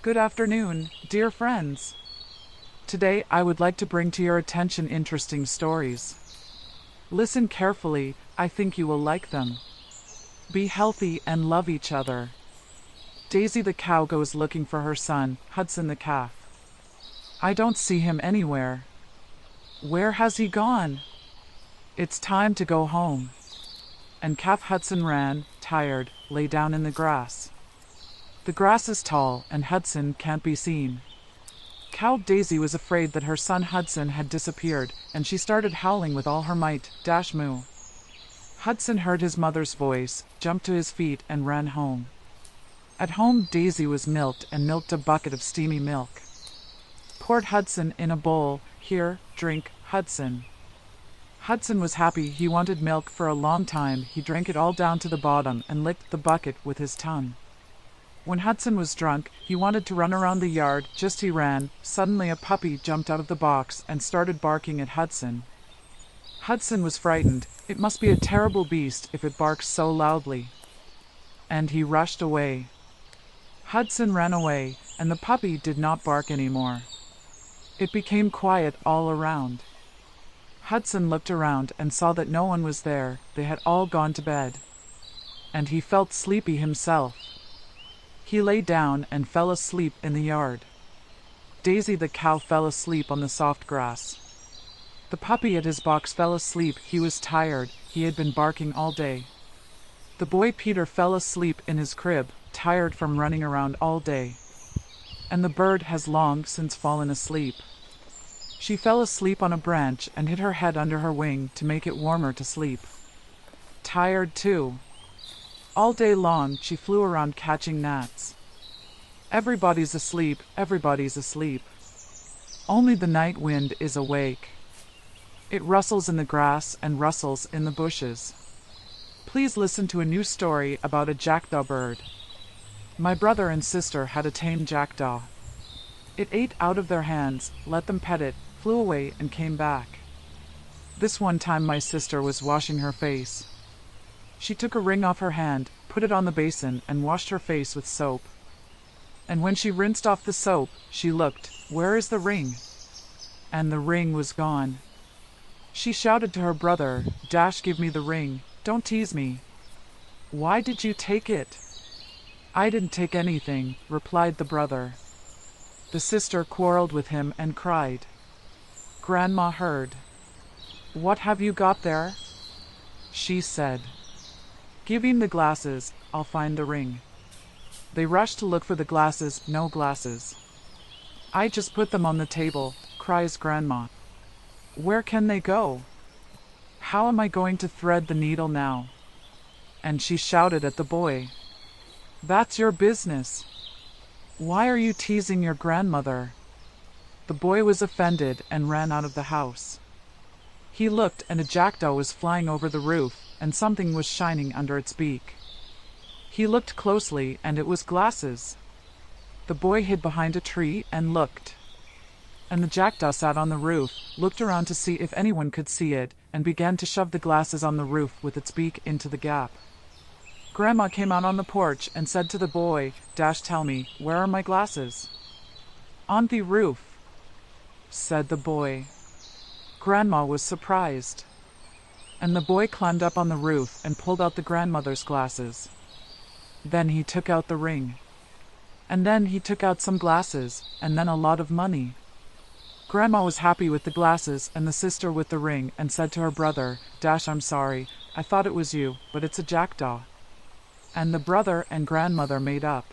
Good afternoon, dear friends. Today I would like to bring to your attention interesting stories. Listen carefully, I think you will like them. Be healthy and love each other. Daisy the cow goes looking for her son, Hudson the calf. I don't see him anywhere. Where has he gone? It's time to go home. And calf Hudson ran, tired, lay down in the grass. The grass is tall, and Hudson can't be seen. Cow Daisy was afraid that her son Hudson had disappeared, and she started howling with all her might, moo. Hudson heard his mother's voice, jumped to his feet, and ran home. At home, Daisy was milked a bucket of steamy milk. Poured Hudson in a bowl. Here, drink, Hudson. Hudson was happy. He wanted milk for a long time. He drank it all down to the bottom and licked the bucket with his tongue. When Hudson was drunk, he wanted to run around the yard. Just he ran, suddenly a puppy jumped out of the box and started barking at Hudson. Hudson was frightened. It must be a terrible beast if it barks so loudly. And he rushed away. Hudson ran away, and the puppy did not bark anymore. It became quiet all around. Hudson looked around and saw that no one was there. They had all gone to bed. And he felt sleepy himself. He lay down and fell asleep in the yard. Daisy the cow fell asleep on the soft grass. The puppy at his box fell asleep. He was tired. He had been barking all day. The boy Peter fell asleep in his crib, tired from running around all day. And the bird has long since fallen asleep. She fell asleep on a branch and hid her head under her wing to make it warmer to sleep. Tired too. All day long she flew around catching gnats. Everybody's asleep, everybody's asleep. Only the night wind is awake. It rustles in the grass and rustles in the bushes. Please listen to a new story about a jackdaw bird. My brother and sister had a tame jackdaw. It ate out of their hands, let them pet it, flew away and came back. This one time my sister was washing her face. She took a ring off her hand, put it on the basin, and washed her face with soap. And when she rinsed off the soap, she looked, "Where is the ring?" And the ring was gone. She shouted to her brother, "Give me the ring, don't tease me." "Why did you take it?" "I didn't take anything," replied the brother. The sister quarreled with him and cried. Grandma heard. "What have you got there?" She said. "Give him the glasses, I'll find the ring." They rushed to look for the glasses, no glasses. "I just put them on the table," cries Grandma. "Where can they go? How am I going to thread the needle now?" And she shouted at the boy. "That's your business. Why are you teasing your grandmother?" The boy was offended and ran out of the house. He looked, and a jackdaw was flying over the roof, and something was shining under its beak. He looked closely, and it was glasses. The boy hid behind a tree and looked. And the jackdaw sat on the roof, looked around to see if anyone could see it, and began to shove the glasses on the roof with its beak into the gap. Grandma came out on the porch and said to the boy, "Tell me, where are my glasses?" "On the roof," said the boy. Grandma was surprised. And the boy climbed up on the roof and pulled out the grandmother's glasses. Then he took out the ring. And then he took out some glasses, and then a lot of money. Grandma was happy with the glasses and the sister with the ring, and said to her brother, "I'm sorry, I thought it was you, but it's a jackdaw." And the brother and grandmother made up.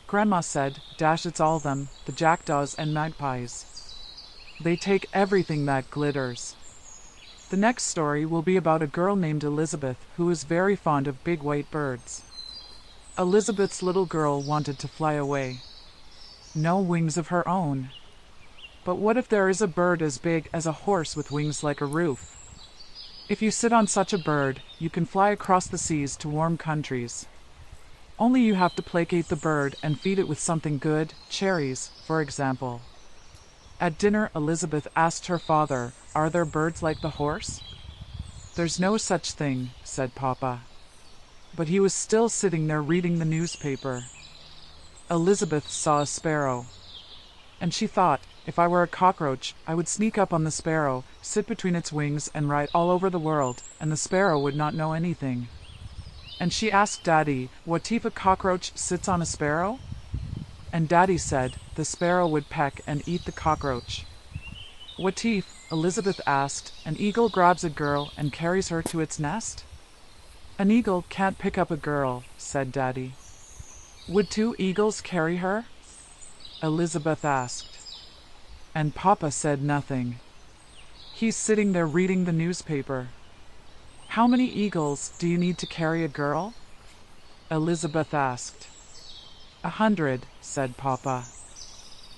Grandma said, "It's all them, the jackdaws and magpies. They take everything that glitters." The next story will be about a girl named Elizabeth who is very fond of big white birds. Elizabeth's little girl wanted to fly away. No wings of her own. But what if there is a bird as big as a horse with wings like a roof? If you sit on such a bird, you can fly across the seas to warm countries. Only you have to placate the bird and feed it with something good, cherries, for example. At dinner, Elizabeth asked her father, "Are there birds like the horse?" "There's no such thing," said Papa. But he was still sitting there reading the newspaper. Elizabeth saw a sparrow. And she thought, if I were a cockroach, I would sneak up on the sparrow, sit between its wings and ride all over the world, and the sparrow would not know anything. And she asked Daddy, what if a cockroach sits on a sparrow? And Daddy said, the sparrow would peck and eat the cockroach. What if, Elizabeth asked, an eagle grabs a girl and carries her to its nest? An eagle can't pick up a girl, said Daddy. Would two eagles carry her? Elizabeth asked. And Papa said nothing. He's sitting there reading the newspaper. How many eagles do you need to carry a girl? Elizabeth asked. 100, said Papa.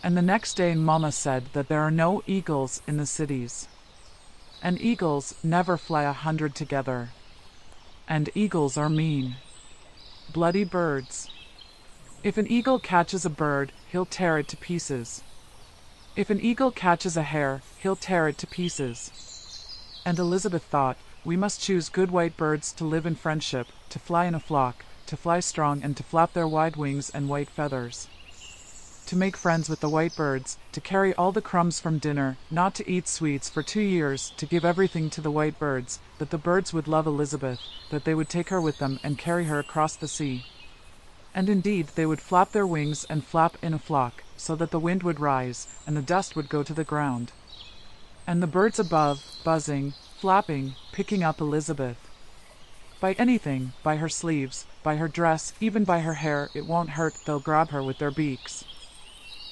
And the next day Mama said that there are no eagles in the cities. And eagles never fly 100 together. And eagles are mean. Bloody birds. If an eagle catches a bird, he'll tear it to pieces. If an eagle catches a hare, he'll tear it to pieces. And Elizabeth thought, we must choose good white birds to live in friendship, to fly in a flock, to fly strong and to flap their wide wings and white feathers. To make friends with the white birds, to carry all the crumbs from dinner, not to eat sweets for 2 years, to give everything to the white birds, that the birds would love Elizabeth, that they would take her with them and carry her across the sea. And indeed they would flap their wings and flap in a flock, so that the wind would rise, and the dust would go to the ground. And the birds above, buzzing, flapping, picking up Elizabeth. By anything, by her sleeves, by her dress, even by her hair, it won't hurt, they'll grab her with their beaks.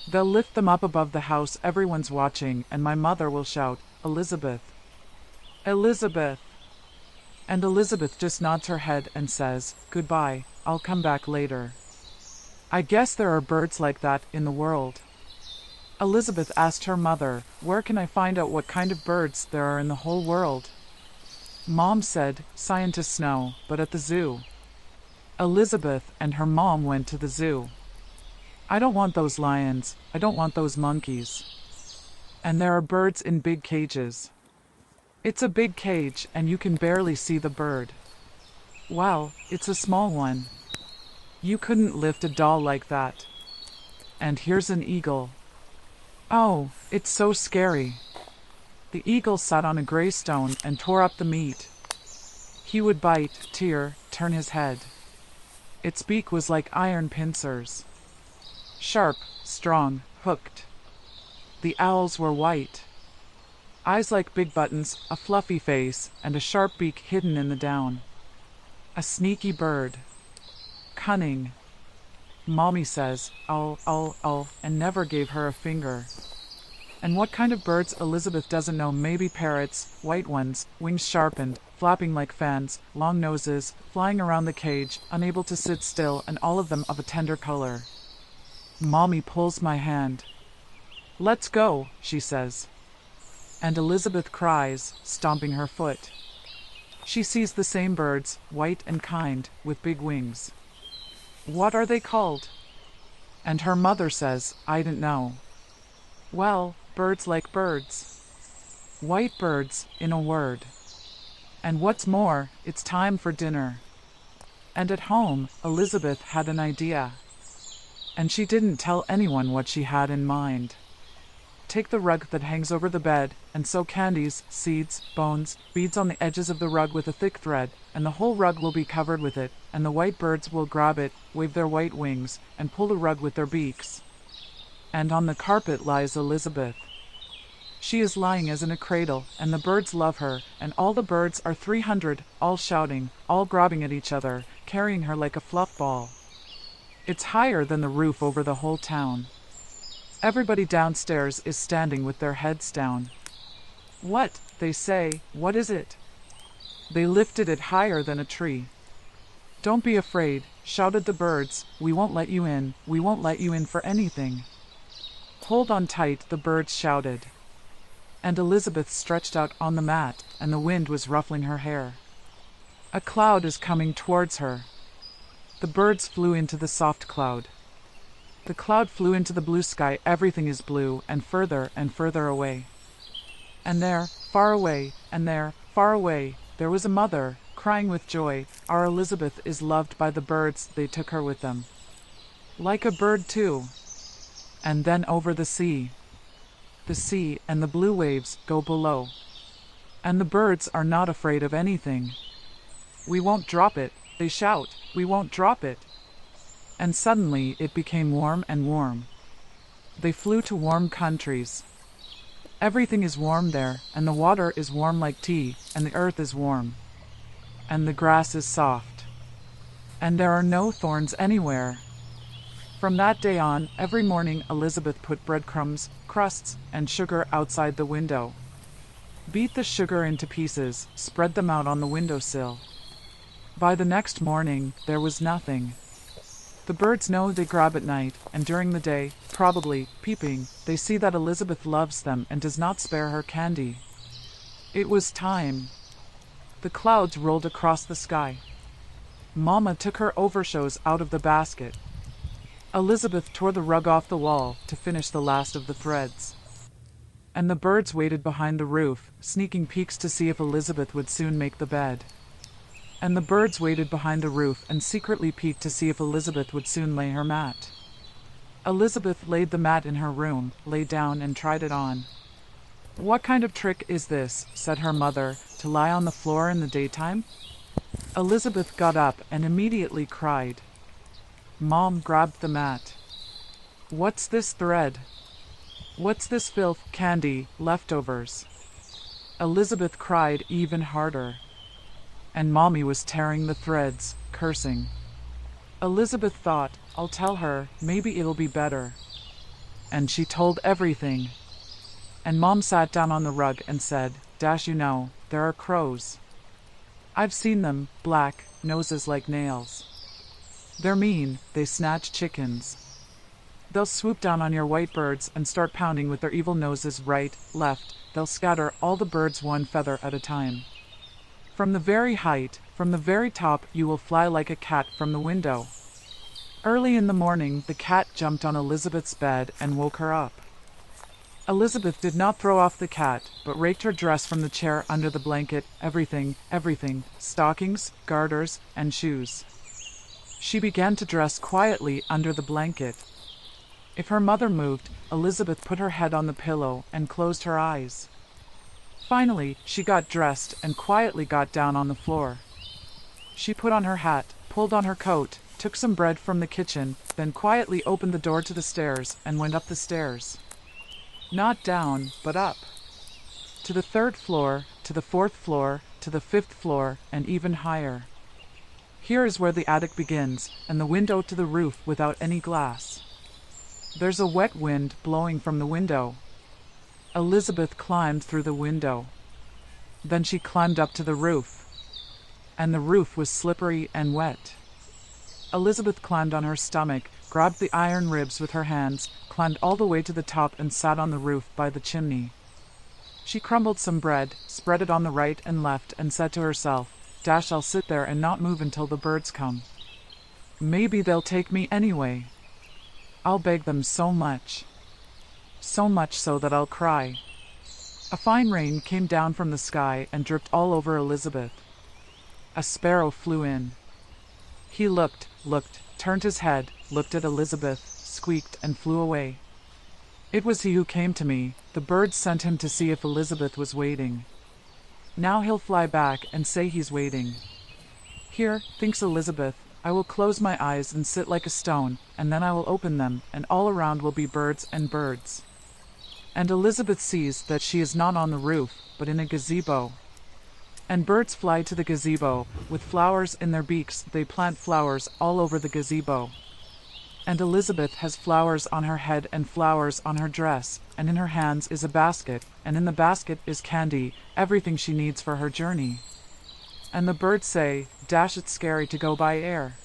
They'll lift them up above the house, everyone's watching, and my mother will shout, Elizabeth! Elizabeth! And Elizabeth just nods her head and says, goodbye, I'll come back later. I guess there are birds like that in the world. Elizabeth asked her mother, where can I find out what kind of birds there are in the whole world? Mom said, scientists know, but at the zoo. Elizabeth and her mom went to the zoo. I don't want those lions, I don't want those monkeys. And there are birds in big cages. It's a big cage and you can barely see the bird. Wow, it's a small one. You couldn't lift a doll like that. And here's an eagle. Oh, it's so scary. The eagle sat on a gray stone and tore up the meat. He would bite, tear, turn his head. Its beak was like iron pincers. Sharp, strong, hooked. The owls were white. Eyes like big buttons, a fluffy face, and a sharp beak hidden in the down. A sneaky bird. Cunning. Mommy says, oh, and never gave her a finger. And what kind of birds Elizabeth doesn't know, maybe parrots, white ones, wings sharpened, flapping like fans, long noses, flying around the cage, unable to sit still, and all of them of a tender color. Mommy pulls my hand. Let's go, she says. And Elizabeth cries, stomping her foot. She sees the same birds, white and kind, with big wings. What are they called? And her mother says, I didn't know. Well, birds like birds. White birds, in a word. And what's more, it's time for dinner. And at home, Elizabeth had an idea. And she didn't tell anyone what she had in mind. Take the rug that hangs over the bed, and sew candies, seeds, bones, beads on the edges of the rug with a thick thread, and the whole rug will be covered with it, and the white birds will grab it, wave their white wings, and pull the rug with their beaks. And on the carpet lies Elizabeth. She is lying as in a cradle, and the birds love her, and all the birds are 300, all shouting, all grabbing at each other, carrying her like a fluff ball. It's higher than the roof over the whole town. Everybody downstairs is standing with their heads down. What, they say, what is it? They lifted it higher than a tree. Don't be afraid, shouted the birds, we won't let you in, we won't let you in for anything. Hold on tight, the birds shouted. And Elizabeth stretched out on the mat, and the wind was ruffling her hair. A cloud is coming towards her. The birds flew into the soft cloud. The cloud flew into the blue sky, everything is blue, and further away. And there, far away, and there, far away, there was a mother, crying with joy, our Elizabeth is loved by the birds, they took her with them. Like a bird too. And then over the sea. The sea and the blue waves go below. And the birds are not afraid of anything. We won't drop it, they shout, we won't drop it. And suddenly it became warm and warm. They flew to warm countries. Everything is warm there, and the water is warm like tea, and the earth is warm. And the grass is soft. And there are no thorns anywhere. From that day on, every morning Elizabeth put breadcrumbs, crusts, and sugar outside the window. Beat the sugar into pieces, spread them out on the windowsill. By the next morning, there was nothing. The birds know they grab at night, and during the day, probably, peeping, they see that Elizabeth loves them and does not spare her candy. It was time. The clouds rolled across the sky. Mama took her overshoes out of the basket. Elizabeth tore the rug off the wall to finish the last of the threads. And the birds waited behind the roof, sneaking peeks to see if Elizabeth would soon make the bed. And the birds waited behind the roof and secretly peeked to see if Elizabeth would soon lay her mat. Elizabeth laid the mat in her room, lay down and tried it on. "What kind of trick is this," said her mother, "to lie on the floor in the daytime?" Elizabeth got up and immediately cried. Mom grabbed the mat. "What's this thread? What's this filth, candy, leftovers?" Elizabeth cried even harder. And Mommy was tearing the threads, cursing. Elizabeth thought, "I'll tell her, maybe it'll be better." And she told everything. And Mom sat down on the rug and said, you know, there are crows. I've seen them, black, noses like nails. They're mean, they snatch chickens. They'll swoop down on your white birds and start pounding with their evil noses right, left, they'll scatter all the birds one feather at a time. From the very height, from the very top, you will fly like a cat from the window. Early in the morning, the cat jumped on Elizabeth's bed and woke her up. Elizabeth did not throw off the cat, but raked her dress from the chair under the blanket, everything, stockings, garters, and shoes. She began to dress quietly under the blanket. If her mother moved, Elizabeth put her head on the pillow and closed her eyes. Finally, she got dressed and quietly got down on the floor. She put on her hat, pulled on her coat, took some bread from the kitchen, then quietly opened the door to the stairs and went up the stairs. Not down, but up. To the 3rd floor, to the 4th floor, to the 5th floor, and even higher. Here is where the attic begins, and the window to the roof without any glass. There's a wet wind blowing from the window. Elizabeth climbed through the window. Then she climbed up to the roof. And the roof was slippery and wet. Elizabeth climbed on her stomach, grabbed the iron ribs with her hands, climbed all the way to the top and sat on the roof by the chimney. She crumbled some bread, spread it on the right and left, and said to herself, I'll sit there and not move until the birds come. Maybe they'll take me anyway. I'll beg them so much so that I'll cry. A fine rain came down from the sky and dripped all over Elizabeth. A sparrow flew in. He looked, turned his head, looked at Elizabeth, squeaked, and flew away. It was he who came to me. The birds sent him to see if Elizabeth was waiting. Now he'll fly back and say he's waiting. Here, thinks Elizabeth, I will close my eyes and sit like a stone, and then I will open them, and all around will be birds and birds. And Elizabeth sees that she is not on the roof, but in a gazebo. And birds fly to the gazebo, with flowers in their beaks, they plant flowers all over the gazebo. And Elizabeth has flowers on her head and flowers on her dress, and in her hands is a basket, and in the basket is candy, everything she needs for her journey. And the birds say, it's scary to go by air.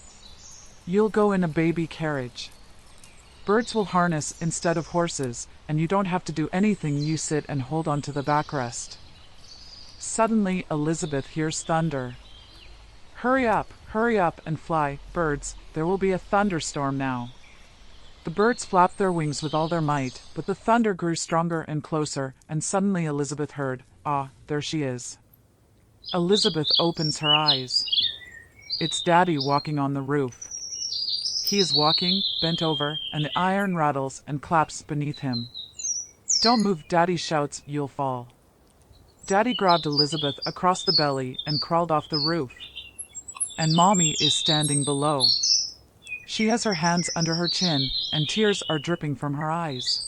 You'll go in a baby carriage. Birds will harness instead of horses, and you don't have to do anything, you sit and hold on to the backrest. Suddenly Elizabeth hears thunder. Hurry up and fly, birds, there will be a thunderstorm now. The birds flapped their wings with all their might, but the thunder grew stronger and closer, and suddenly Elizabeth heard, there she is. Elizabeth opens her eyes. It's Daddy walking on the roof. He is walking, bent over, and the iron rattles and claps beneath him. Don't move, Daddy shouts, you'll fall. Daddy grabbed Elizabeth across the belly and crawled off the roof. And Mommy is standing below. She has her hands under her chin, and tears are dripping from her eyes.